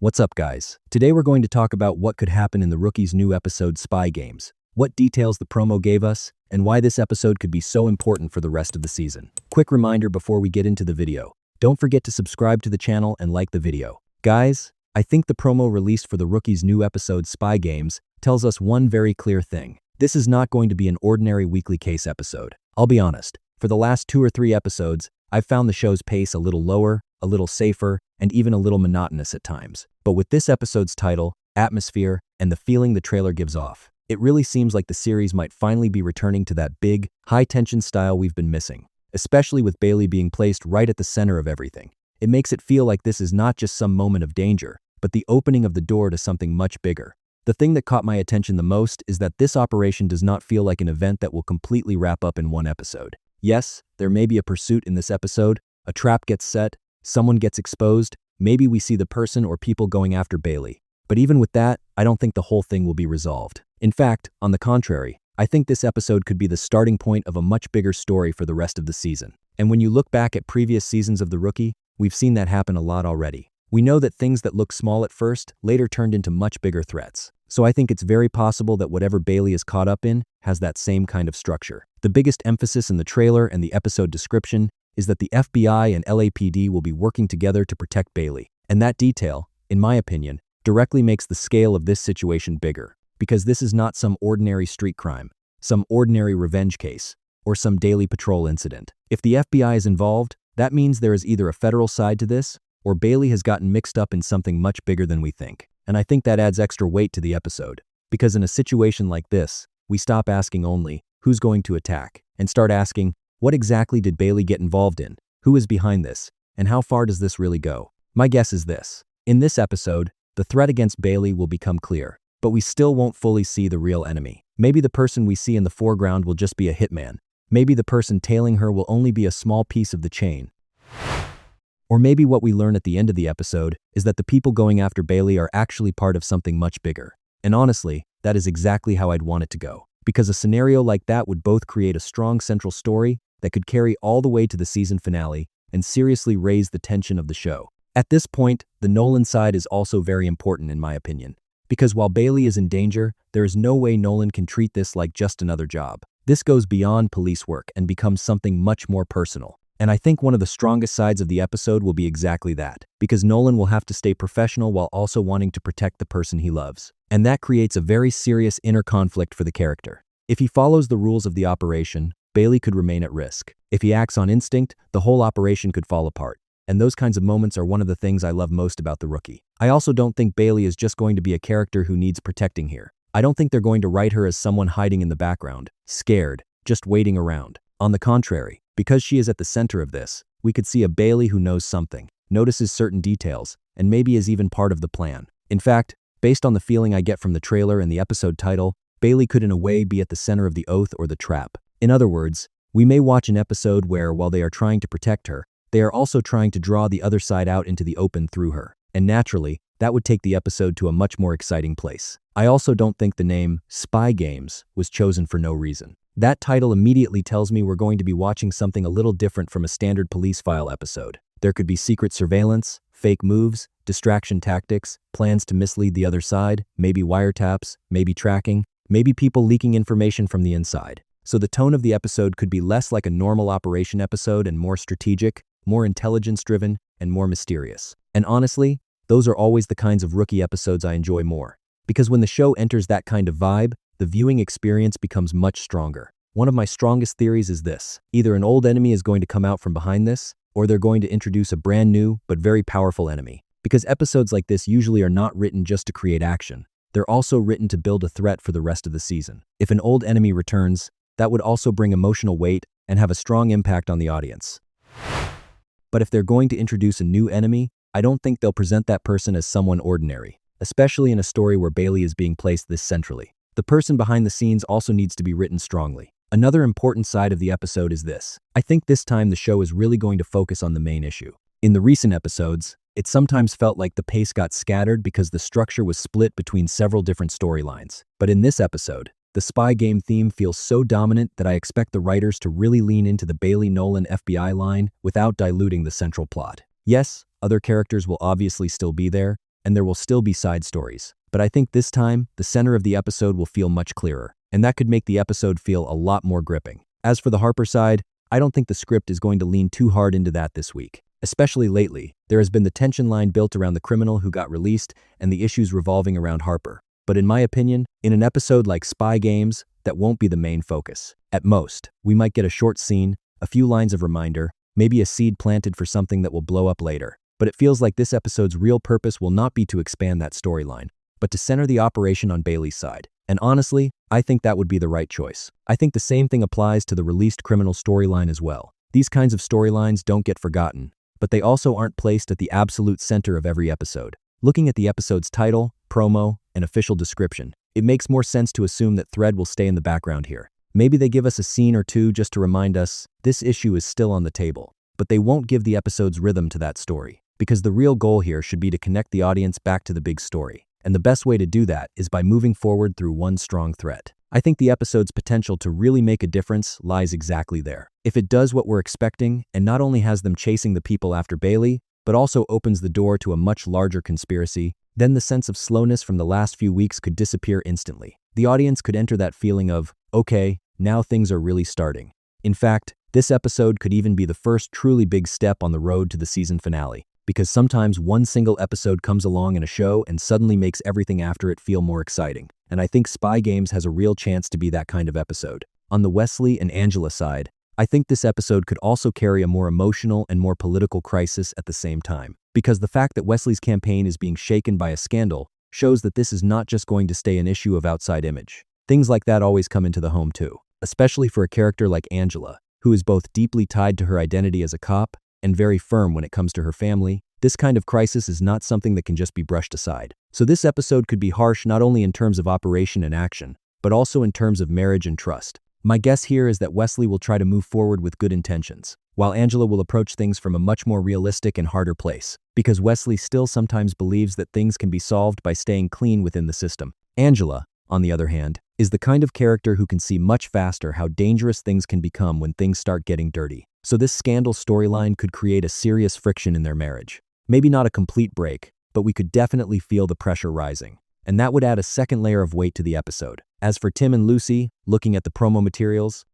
What's up, guys? Today we're going to talk about what could happen in the Rookie's new episode Spy Games, what details the promo gave us, and why this episode could be so important for the rest of the season. Quick reminder before we get into the video. Don't forget to subscribe to the channel and like the video. Guys, I think the promo released for the Rookie's new episode Spy Games tells us one very clear thing. This is not going to be an ordinary weekly case episode. I'll be honest, for the last 2 or 3 episodes, I've found the show's pace a little lower, a little safer, and even a little monotonous at times. But with this episode's title, atmosphere, and the feeling the trailer gives off, it really seems like the series might finally be returning to that big, high-tension style we've been missing, especially with Bailey being placed right at the center of everything. It makes it feel like this is not just some moment of danger, but the opening of the door to something much bigger. The thing that caught my attention the most is that this operation does not feel like an event that will completely wrap up in one episode. Yes, there may be a pursuit in this episode, a trap gets set, someone gets exposed, maybe we see the person or people going after Bailey. But even with that, I don't think the whole thing will be resolved. In fact, on the contrary, I think this episode could be the starting point of a much bigger story for the rest of the season. And when you look back at previous seasons of The Rookie, we've seen that happen a lot already. We know that things that look small at first later turned into much bigger threats. So I think it's very possible that whatever Bailey is caught up in has that same kind of structure. The biggest emphasis in the trailer and the episode description is that the FBI and LAPD will be working together to protect Bailey. And that detail, in my opinion, directly makes the scale of this situation bigger. Because this is not some ordinary street crime, some ordinary revenge case, or some daily patrol incident. If the FBI is involved, that means there is either a federal side to this, or Bailey has gotten mixed up in something much bigger than we think. And I think that adds extra weight to the episode. Because in a situation like this, we stop asking only, who's going to attack, and start asking, what exactly did Bailey get involved in? Who is behind this? And how far does this really go? My guess is this. In this episode, the threat against Bailey will become clear, but we still won't fully see the real enemy. Maybe the person we see in the foreground will just be a hitman. Maybe the person tailing her will only be a small piece of the chain. Or maybe what we learn at the end of the episode is that the people going after Bailey are actually part of something much bigger. And honestly, that is exactly how I'd want it to go. Because a scenario like that would both create a strong central story that could carry all the way to the season finale and seriously raise the tension of the show. At this point, the Nolan side is also very important in my opinion. Because while Bailey is in danger, there is no way Nolan can treat this like just another job. This goes beyond police work and becomes something much more personal. And I think one of the strongest sides of the episode will be exactly that, because Nolan will have to stay professional while also wanting to protect the person he loves. And that creates a very serious inner conflict for the character. If he follows the rules of the operation, Bailey could remain at risk. If he acts on instinct, the whole operation could fall apart. And those kinds of moments are one of the things I love most about The Rookie. I also don't think Bailey is just going to be a character who needs protecting here. I don't think they're going to write her as someone hiding in the background, scared, just waiting around. On the contrary, because she is at the center of this, we could see a Bailey who knows something, notices certain details, and maybe is even part of the plan. In fact, based on the feeling I get from the trailer and the episode title, Bailey could in a way be at the center of the oath or the trap. In other words, we may watch an episode where, while they are trying to protect her, they are also trying to draw the other side out into the open through her. And naturally, that would take the episode to a much more exciting place. I also don't think the name Spy Games was chosen for no reason. That title immediately tells me we're going to be watching something a little different from a standard police file episode. There could be secret surveillance, fake moves, distraction tactics, plans to mislead the other side, maybe wiretaps, maybe tracking, maybe people leaking information from the inside. So the tone of the episode could be less like a normal operation episode and more strategic, more intelligence-driven, and more mysterious. And honestly, those are always the kinds of Rookie episodes I enjoy more. Because when the show enters that kind of vibe, the viewing experience becomes much stronger. One of my strongest theories is this. Either an old enemy is going to come out from behind this, or they're going to introduce a brand new but very powerful enemy. Because episodes like this usually are not written just to create action. They're also written to build a threat for the rest of the season. If an old enemy returns, that would also bring emotional weight and have a strong impact on the audience. But if they're going to introduce a new enemy, I don't think they'll present that person as someone ordinary, especially in a story where Bailey is being placed this centrally. The person behind the scenes also needs to be written strongly. Another important side of the episode is this. I think this time the show is really going to focus on the main issue. In the recent episodes, it sometimes felt like the pace got scattered because the structure was split between several different storylines. But in this episode, the spy game theme feels so dominant that I expect the writers to really lean into the Bailey-Nolan FBI line without diluting the central plot. Yes, other characters will obviously still be there, and there will still be side stories. But I think this time, the center of the episode will feel much clearer, and that could make the episode feel a lot more gripping. As for the Harper side, I don't think the script is going to lean too hard into that this week. Especially lately, there has been the tension line built around the criminal who got released and the issues revolving around Harper. But in my opinion, in an episode like Spy Games, that won't be the main focus. At most, we might get a short scene, a few lines of reminder, maybe a seed planted for something that will blow up later. But it feels like this episode's real purpose will not be to expand that storyline, but to center the operation on Bailey's side. And honestly, I think that would be the right choice. I think the same thing applies to the released criminal storyline as well. These kinds of storylines don't get forgotten, but they also aren't placed at the absolute center of every episode. Looking at the episode's title, promo, and official description, it makes more sense to assume that Thread will stay in the background here. Maybe they give us a scene or two just to remind us this issue is still on the table, but they won't give the episode's rhythm to that story, because the real goal here should be to connect the audience back to the big story. And the best way to do that is by moving forward through one strong thread. I think the episode's potential to really make a difference lies exactly there. If it does what we're expecting and not only has them chasing the people after Bailey, but also opens the door to a much larger conspiracy, then the sense of slowness from the last few weeks could disappear instantly. The audience could enter that feeling of, okay, now things are really starting. In fact, this episode could even be the first truly big step on the road to the season finale, because sometimes one single episode comes along in a show and suddenly makes everything after it feel more exciting. And I think Spy Games has a real chance to be that kind of episode. On the Wesley and Angela side, I think this episode could also carry a more emotional and more political crisis at the same time, because the fact that Wesley's campaign is being shaken by a scandal shows that this is not just going to stay an issue of outside image. Things like that always come into the home too, especially for a character like Angela, who is both deeply tied to her identity as a cop and very firm when it comes to her family. This kind of crisis is not something that can just be brushed aside. So this episode could be harsh not only in terms of operation and action, but also in terms of marriage and trust. My guess here is that Wesley will try to move forward with good intentions, while Angela will approach things from a much more realistic and harder place, because Wesley still sometimes believes that things can be solved by staying clean within the system. Angela, on the other hand, is the kind of character who can see much faster how dangerous things can become when things start getting dirty. So this scandal storyline could create a serious friction in their marriage. Maybe not a complete break, but we could definitely feel the pressure rising. And that would add a second layer of weight to the episode. As for Tim and Lucy, looking at the promo materials,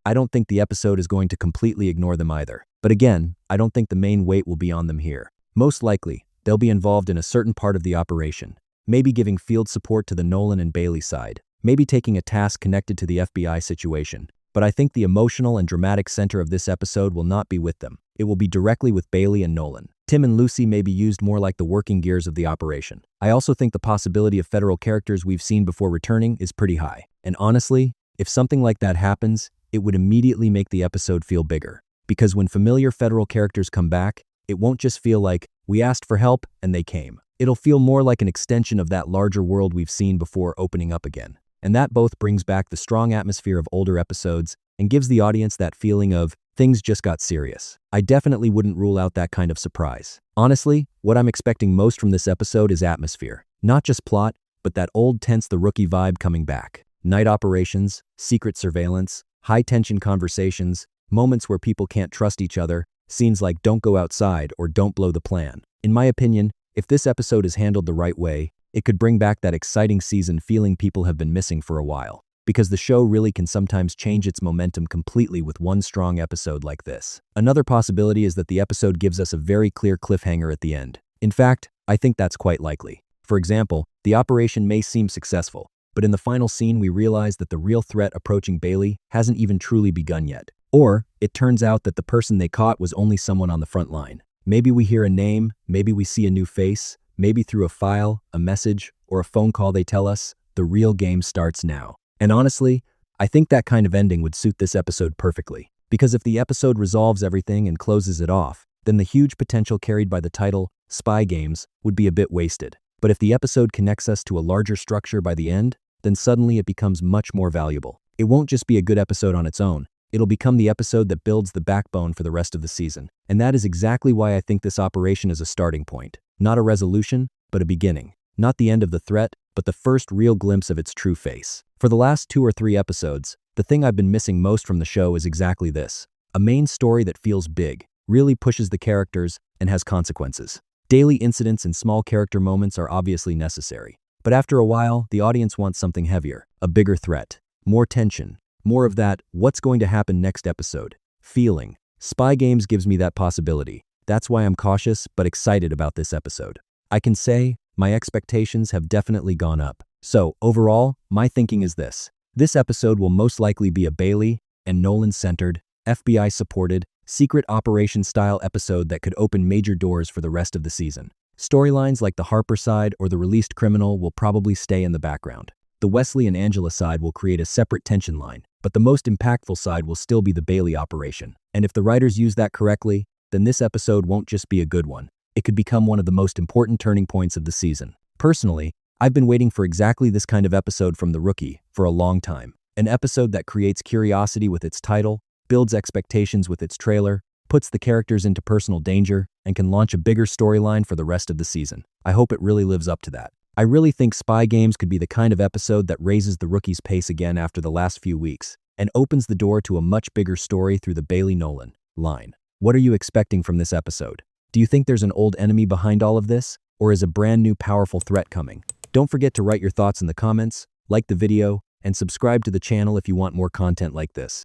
I don't think the episode is going to completely ignore them either. But again, I don't think the main weight will be on them here. Most likely, they'll be involved in a certain part of the operation, maybe giving field support to the Nolan and Bailey side, maybe taking a task connected to the FBI situation. But I think the emotional and dramatic center of this episode will not be with them. It will be directly with Bailey and Nolan. Tim and Lucy may be used more like the working gears of the operation. I also think the possibility of federal characters we've seen before returning is pretty high. And honestly, if something like that happens, it would immediately make the episode feel bigger. Because when familiar federal characters come back, it won't just feel like, we asked for help and they came. It'll feel more like an extension of that larger world we've seen before opening up again. And that both brings back the strong atmosphere of older episodes and gives the audience that feeling of, things just got serious. I definitely wouldn't rule out that kind of surprise. Honestly, what I'm expecting most from this episode is atmosphere. Not just plot, but that old tense the rookie vibe coming back. Night operations, secret surveillance, high-tension conversations, moments where people can't trust each other, scenes like don't go outside or don't blow the plan. In my opinion, if this episode is handled the right way, it could bring back that exciting season feeling people have been missing for a while. Because the show really can sometimes change its momentum completely with one strong episode like this. Another possibility is that the episode gives us a very clear cliffhanger at the end. In fact, I think that's quite likely. For example, the operation may seem successful, but in the final scene we realize that the real threat approaching Bailey hasn't even truly begun yet. Or, it turns out that the person they caught was only someone on the front line. Maybe we hear a name, maybe we see a new face, maybe through a file, a message, or a phone call they tell us, the real game starts now. And honestly, I think that kind of ending would suit this episode perfectly. Because if the episode resolves everything and closes it off, then the huge potential carried by the title, Spy Games, would be a bit wasted. But if the episode connects us to a larger structure by the end, then suddenly it becomes much more valuable. It won't just be a good episode on its own. It'll become the episode that builds the backbone for the rest of the season. And that is exactly why I think this operation is a starting point. Not a resolution, but a beginning. Not the end of the threat, but the first real glimpse of its true face. For the last 2 or 3 episodes, the thing I've been missing most from the show is exactly this. A main story that feels big, really pushes the characters, and has consequences. Daily incidents and small character moments are obviously necessary. But after a while, the audience wants something heavier, a bigger threat, more tension, more of that, what's going to happen next episode, feeling. Spy Games gives me that possibility. That's why I'm cautious but excited about this episode. I can say, my expectations have definitely gone up. So, overall, my thinking is this. This episode will most likely be a Bailey and Nolan-centered, FBI-supported, secret operation-style episode that could open major doors for the rest of the season. Storylines like the Harper side or the released criminal will probably stay in the background. The Wesley and Angela side will create a separate tension line, but the most impactful side will still be the Bailey operation. And if the writers use that correctly, then this episode won't just be a good one. It could become one of the most important turning points of the season. Personally, I've been waiting for exactly this kind of episode from The Rookie for a long time. An episode that creates curiosity with its title, builds expectations with its trailer, puts the characters into personal danger, and can launch a bigger storyline for the rest of the season. I hope it really lives up to that. I really think Spy Games could be the kind of episode that raises the Rookie's pace again after the last few weeks, and opens the door to a much bigger story through the Bailey-Nolan line. What are you expecting from this episode? Do you think there's an old enemy behind all of this, or is a brand new powerful threat coming? Don't forget to write your thoughts in the comments, like the video, and subscribe to the channel if you want more content like this.